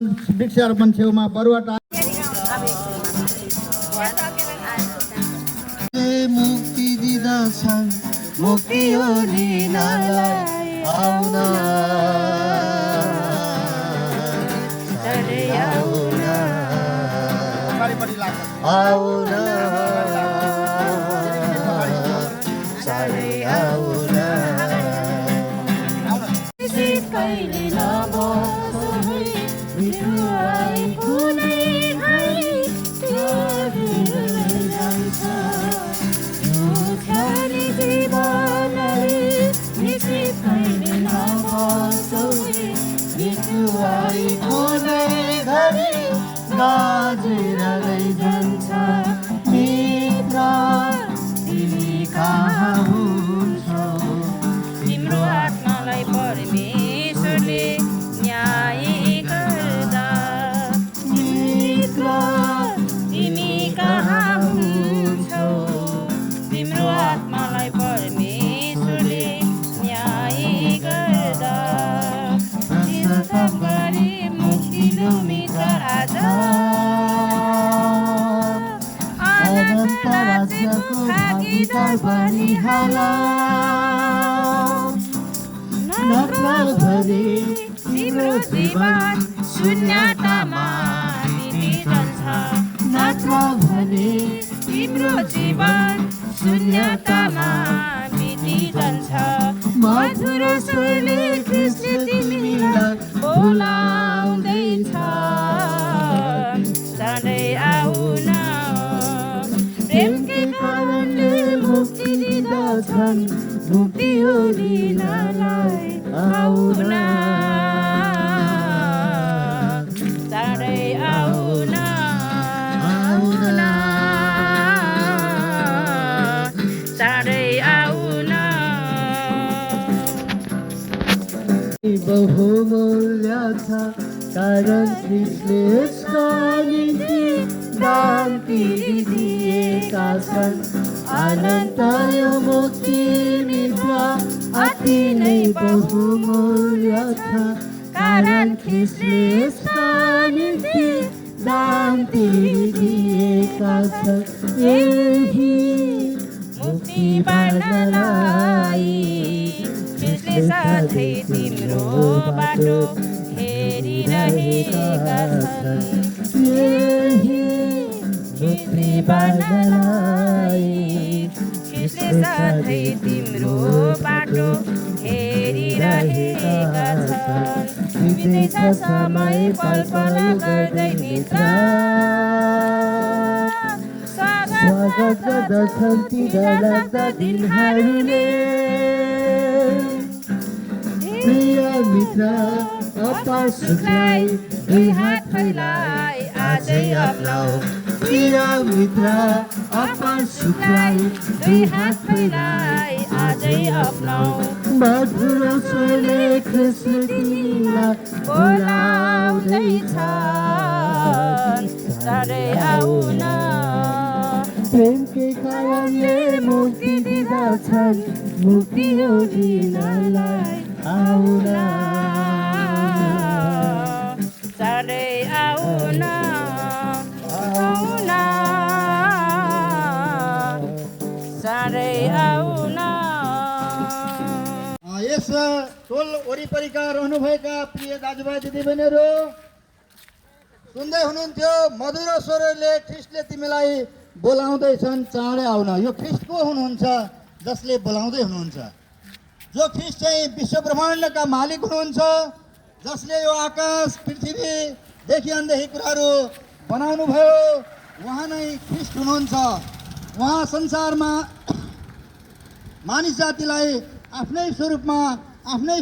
वृक्षारोपण छेउमा बरुवाटा मुक्ति दिँदछन् मुक्ति हो लिनलाई आउन आउन चाँडै आउन कहिले नबसो बिरुवाई कुनै घाइ जान्छ मुख्यारी जीवनले निश्चित कहिले नबसो बिरुवाई कुनै घडी गाजेरै जान्छ मित्र तिमी कहाँ हुन्छौ तिम्रो आत्मालाई परमेश्वरले न्याय गर्दा मित्र तिमी कहाँ हुन्छौ तिम्रो आत्मालाई परमेश्वरले न्याय गर्दा चिन्ता गरी मुक्ति मित्र आज अनन्त राज्यको भागीदार बनिहाला नत्रभरि तिम्रो जीवन शून्यतामा बितिरहन्छ नत्रभरि तिम्रो जीवन शून्यतामा बितिरहन्छ मधुर स्वरले कृष्ण तिमीलाई बोलाउँदैछ चाँडै आउन प्रेमकै कारणले मुक्ति दिँदछन् मुक्ति हो लिनलाई आउन चाँडै आउन आउन चाँडै आउन बहुमूल्य छ कारण कृष्णले यसका निम्ति दान दिएका छन् अनन्त यो मुक्ति मित्र अति नै बहुमूल्य छ कारण कृष्णले यसका निम्ति दान दिएका छन् यही मुक्ति पाउनलाई कृष्णले साथै तिम्रो बाटो हेरिरहेका छन् यही मुक्ति पाउनलाई कृष्णले साथै तिम्रो बाटो हेरिरहेका छन् बित्दैछ समय पल पल गर्दै मित्र स्वागत गर्दछन् ती डरलाग्दा दिनहरूले प्रिय मित्र अपार सुखलाई दुई हात फैलाई आजै अपनाऊ प्रिय मित्र अपार सुखलाई दुई हात फैलाई आजै अपनाऊ मधुर स्वरले कृष्ण तिमीलाई बोलाउँदैछन् चाँडै आउन प्रेमकै कारणले मुक्ति दिँदछन् मुक्ति हो लिनलाई आउन चाँडै आउन आउन चाँडै आउन यस टोल वरिपरिका रहनुभएका प्रिय दाजुभाइ दिदीबहिनीहरू सुन्दै हुनुहुन्थ्यो मधुर स्वरले ख्रिस्टले तिमीलाई बोलाउँदैछन् चाँडै आउन। यो ख्रिस्ट को हुनुहुन्छ जसले बोलाउँदै हुनुहुन्छ? जो ख्रिस्ट चाहिँ विश्व ब्रह्माण्डका मालिक हुनुहुन्छ, जसले यो आकाश पृथ्वीदेखि अनदेखि कुराहरू बनाउनु भयो, उहाँ नै ख्रिस्ट हुनुहुन्छ। उहाँ संसारमा मानिस जातिलाई आफ्नै स्वरूपमा आफ्नै